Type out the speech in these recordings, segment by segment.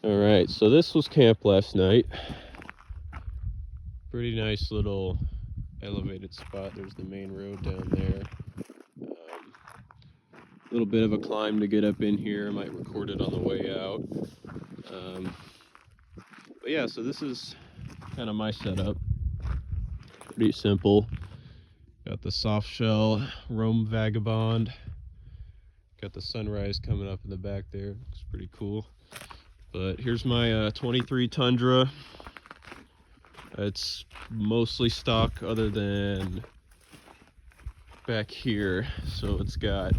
All right, so this was camp last night. Pretty nice little elevated spot. There's the main road down there. A little bit of a climb to get up in here. I might record it on the way out. Um, but yeah, so this is kind of my setup. Pretty simple. Got the soft shell Rome Vagabond. Got the sunrise coming up in the back there. Looks pretty cool. But here's my 23 Tundra. It's mostly stock other than back here. So it's got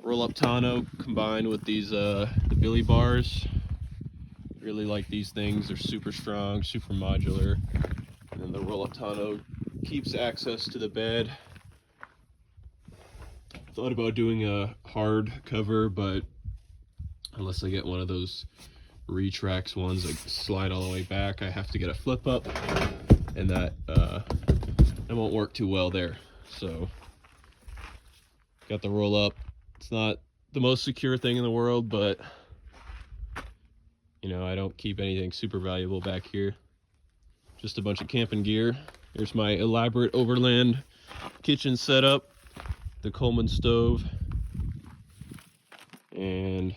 roll-up tonneau combined with these the billy bars. Really like these things. They're super strong, super modular. And then the roll-up tonneau keeps access to the bed. Thought about doing a hard cover, but unless I get one of those retracts ones that slide all the way back, I have to get a flip up, and that won't work too well there. So got the roll up. It's not the most secure thing in the world, but you know, I don't keep anything super valuable back here. Just a bunch of camping gear. Here's my elaborate Overland kitchen setup, the Coleman stove, and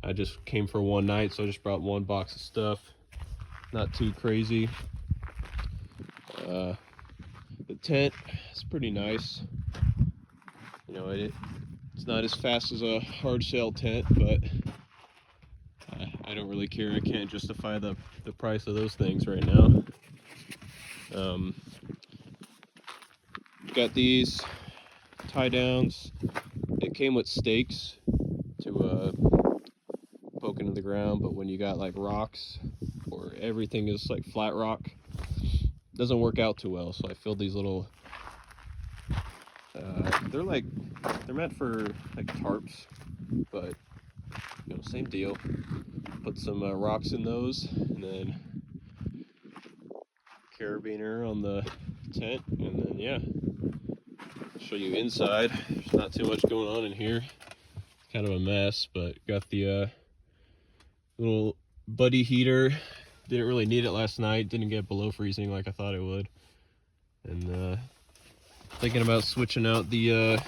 I just came for one night, so I just brought one box of stuff. Not too crazy. The tent is pretty nice. You know, it's not as fast as a hard shell tent, but I don't really care. I can't justify the price of those things right now. Got these tie downs. It came with stakes to poke into the ground, but when you got like rocks or everything is like flat rock, it doesn't work out too well. So I filled these little they're meant for like tarps, but you know, same deal. Put some rocks in those, and then carabiner on the tent, and then yeah, show you inside. There's not too much going on in here. It's kind of a mess, but got the little buddy heater. Didn't really need it last night. Didn't get below freezing like I thought it would. And thinking about switching out the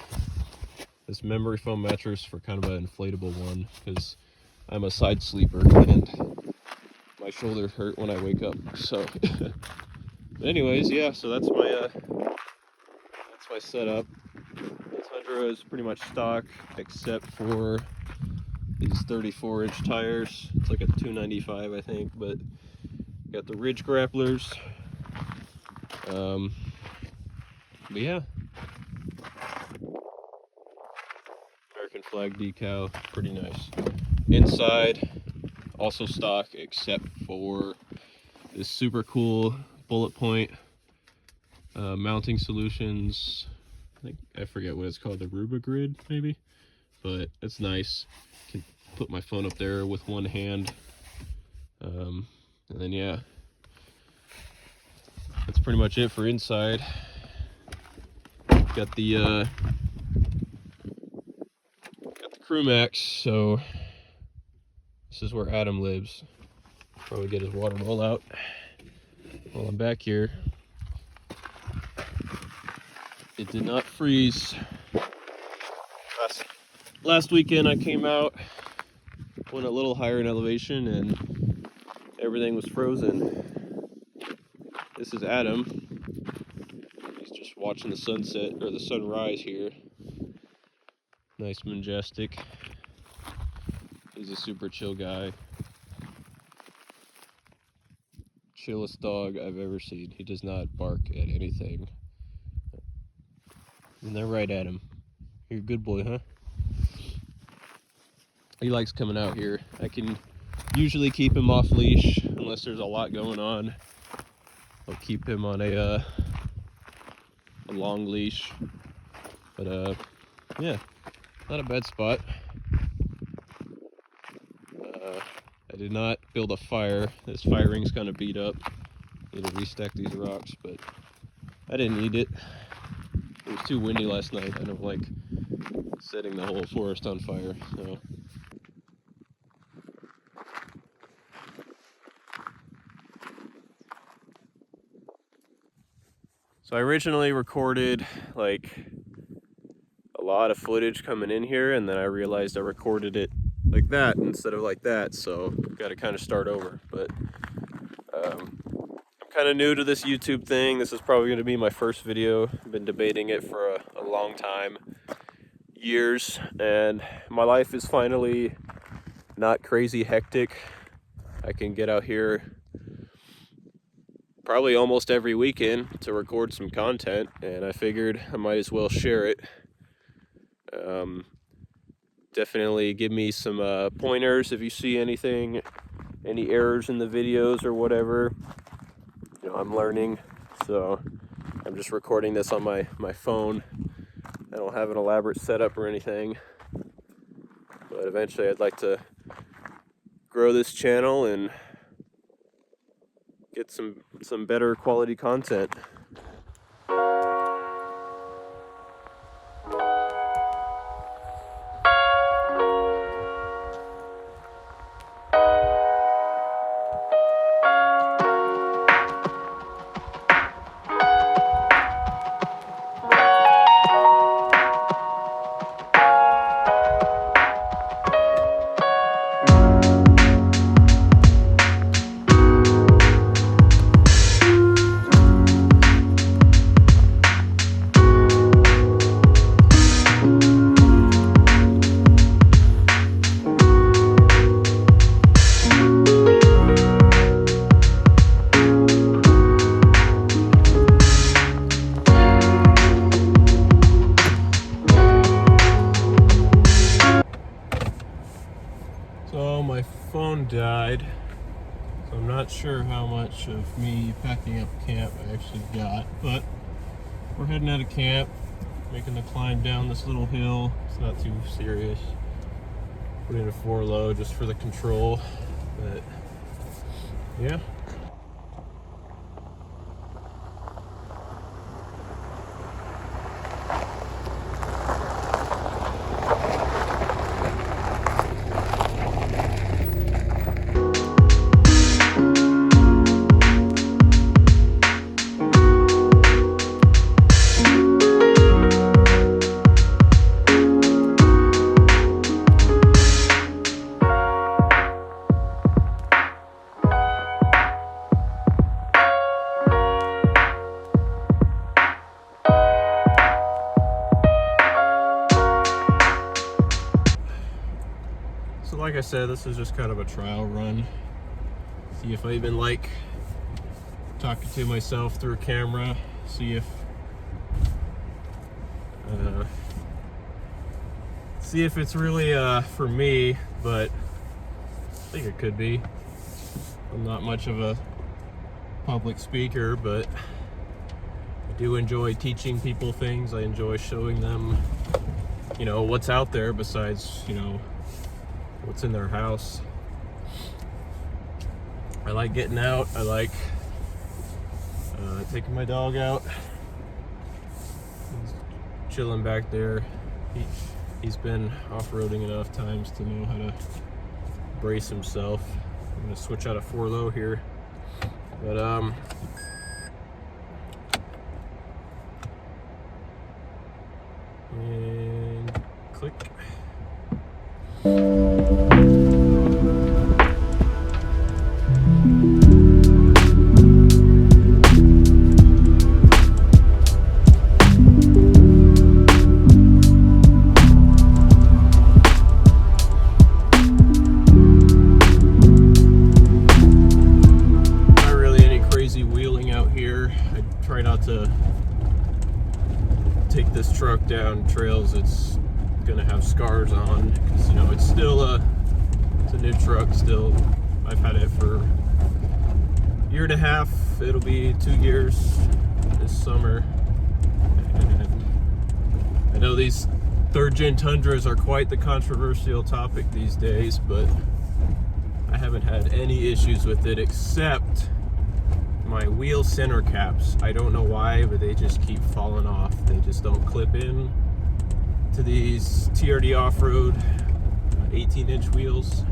this memory foam mattress for kind of an inflatable one, because I'm a side sleeper and my shoulders hurt when I wake up. So anyways, yeah, so that's my setup. The Tundra is pretty much stock except for these 34-inch tires. It's like a 295, I think, but got the ridge grapplers. But yeah, American flag decal, pretty nice. Inside, also stock except for this super cool bullet point mounting solutions. I forget what it's called, the Ruba Grid maybe, but it's nice. Can put my phone up there with one hand. And then yeah, that's pretty much it for inside. Got the crew max, so this is where Adam lives. Probably get his water bowl out while I'm back here. It did not freeze. Last weekend I came out, went a little higher in elevation, and everything was frozen. This is Adam. He's just watching the sunset, or the sunrise here. Nice, majestic. He's a super chill guy. Chillest dog I've ever seen. He does not bark at anything. And they're right at him. You're a good boy, huh? He likes coming out here. I can usually keep him off leash unless there's a lot going on. I'll keep him on a long leash. But yeah, not a bad spot. I did not build a fire. This fire ring's kind of beat up. Need to restack these rocks, but I didn't need it. It was too windy last night. I don't like setting the whole forest on fire. So So I originally recorded like a lot of footage coming in here, and then I realized I recorded it like that instead of like that, so got to kind of start over. But I'm kind of new to this YouTube thing. This is probably going to be my first video. I've been debating it for a long time, years, and my life is finally not crazy hectic. I can get out here probably almost every weekend to record some content, and I figured I might as well share it. Definitely give me some pointers if you see anything, any errors in the videos or whatever. You know, I'm learning, so I'm just recording this on my phone. I don't have an elaborate setup or anything, but eventually I'd like to grow this channel and get some better quality content. So my phone died, so I'm not sure how much of me packing up camp I actually got, but we're heading out of camp, making the climb down this little hill. It's not too serious. Put in a 4 low just for the control, but yeah. So like I said, this is just kind of a trial run. See if I even like talking to myself through a camera. See if it's really for me, but I think it could be. I'm not much of a public speaker, but I do enjoy teaching people things. I enjoy showing them, you know, what's out there besides, you know, what's in their house. I like getting out. I like taking my dog out. He's chilling back there. He's been off-roading enough times to know how to brace himself. I'm gonna switch out a 4 low here, but and click. Try not to take this truck down trails it's gonna have scars on, because, you know, it's still it's a new truck still. I've had it for a year and a half. It'll be 2 years this summer, and I know these 3rd gen Tundras are quite the controversial topic these days, but I haven't had any issues with it except my wheel center caps. I don't know why, but they just keep falling off. They just don't clip in to these TRD off-road 18-inch wheels.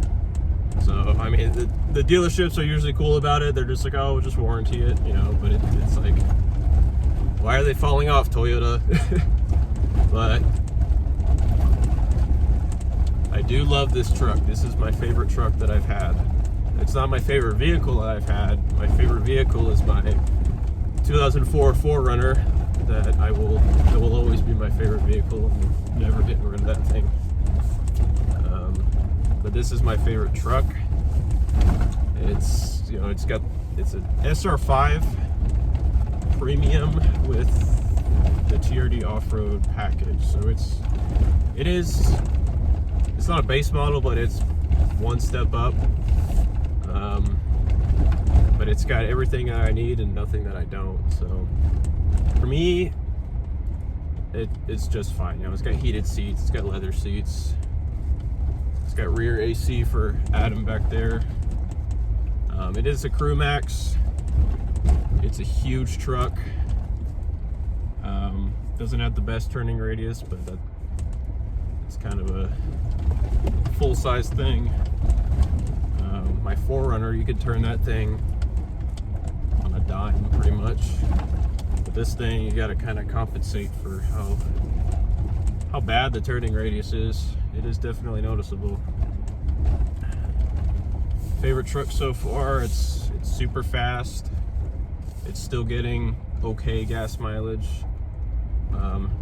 So I mean, the dealerships are usually cool about it. They're just like, oh, we'll just warranty it, you know. But it's like, Why are they falling off, Toyota? But I do love this truck. This is my favorite truck that I've had. It's not my favorite vehicle that I've had. My favorite vehicle is my 2004 4Runner that will always be my favorite vehicle. I'm never getting rid of that thing. But this is my favorite truck. It's, you know, it's an SR5 premium with the TRD off-road package. So it's not a base model, but it's one step up. But it's got everything that I need and nothing that I don't. So for me, it's just fine. You know, it's got heated seats, it's got leather seats, it's got rear AC for Adam back there. It is a Crew Max. It's a huge truck. Doesn't have the best turning radius, but it's kind of a full-size thing. My 4Runner, you could turn that thing on a dime pretty much. But this thing, you got to kind of compensate for how bad the turning radius is. It is definitely noticeable. Favorite truck so far. It's super fast. It's still getting okay gas mileage,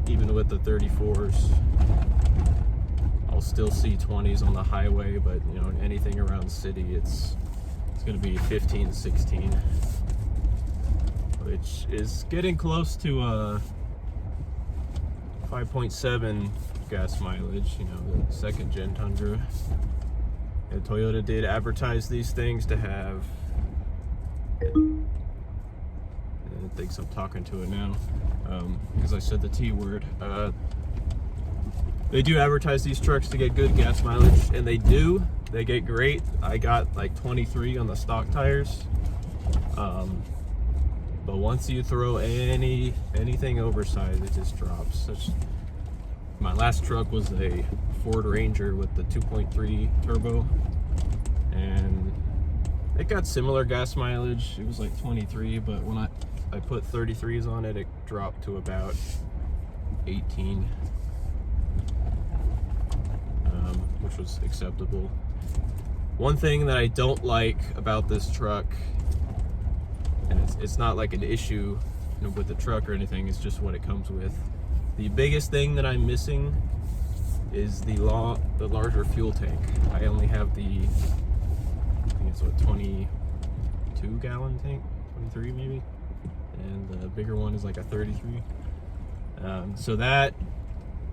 even with the 34s. I'll still see 20s on the highway, but you know, anything around the city, it's going to be 15, 16, which is getting close to 5.7 gas mileage. You know, the second gen Tundra. And Toyota did advertise these things to have. And it thinks I'm talking to it now because I said the T word. They do advertise these trucks to get good gas mileage, and they do. They get great. I got like 23 on the stock tires. But once you throw anything oversized, it just drops. My last truck was a Ford Ranger with the 2.3 turbo, and it got similar gas mileage. It was like 23, but when I put 33s on it, it dropped to about 18. Which was acceptable. One thing that I don't like about this truck, and it's not like an issue, you know, with the truck or anything, it's just what it comes with. The biggest thing that I'm missing is the larger fuel tank. I only have I think it's what, 22 gallon tank, 23 maybe, and the bigger one is like a 33. So that,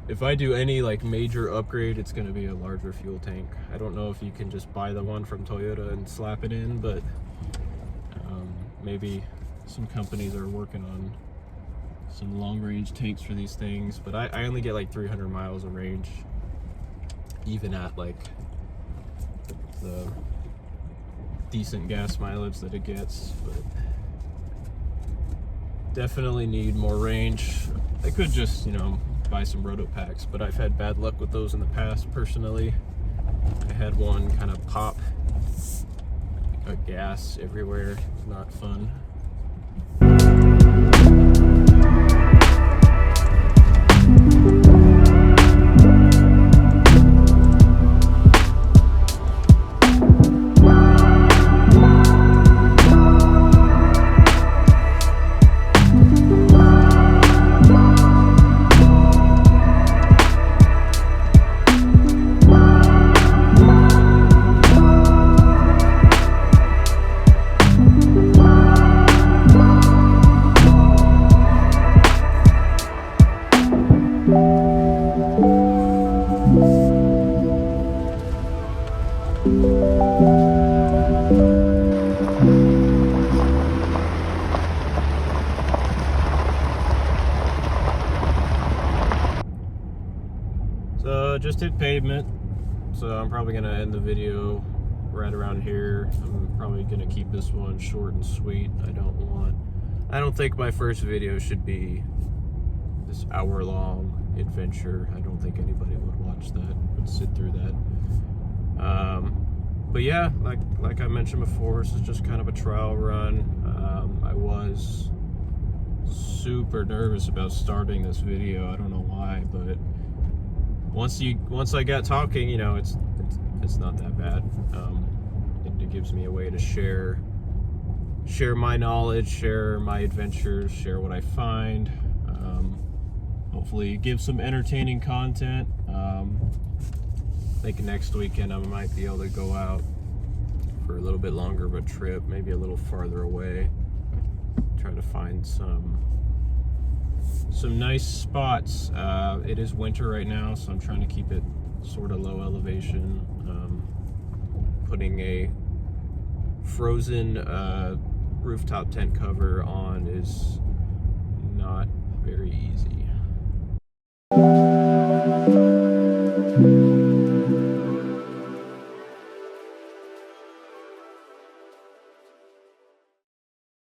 if I do any like major upgrade, it's going to be a larger fuel tank. I don't know if you can just buy the one from Toyota and slap it in, but maybe some companies are working on some long range tanks for these things. But I only get like 300 miles of range, even at like the decent gas mileage that it gets. But definitely need more range. I could just, you know, buy some roto packs, but I've had bad luck with those in the past personally. I had one kind of pop, gas everywhere. Not fun. So just hit pavement, so I'm probably gonna end the video right around here. I'm probably gonna keep this one short and sweet. I don't think my first video should be this hour-long adventure. I don't think anybody would watch that, would sit through that. But yeah, like I mentioned before, this is just kind of a trial run. I was super nervous about starting this video. I don't know why, but once I got talking, you know, it's not that bad. It gives me a way to share my knowledge, share my adventures, share what I find. Hopefully give some entertaining content. I think next weekend I might be able to go out for a little bit longer of a trip, maybe a little farther away. Try to find some nice spots. It is winter right now, so I'm trying to keep it sort of low elevation. Putting a frozen rooftop tent cover on is not very easy.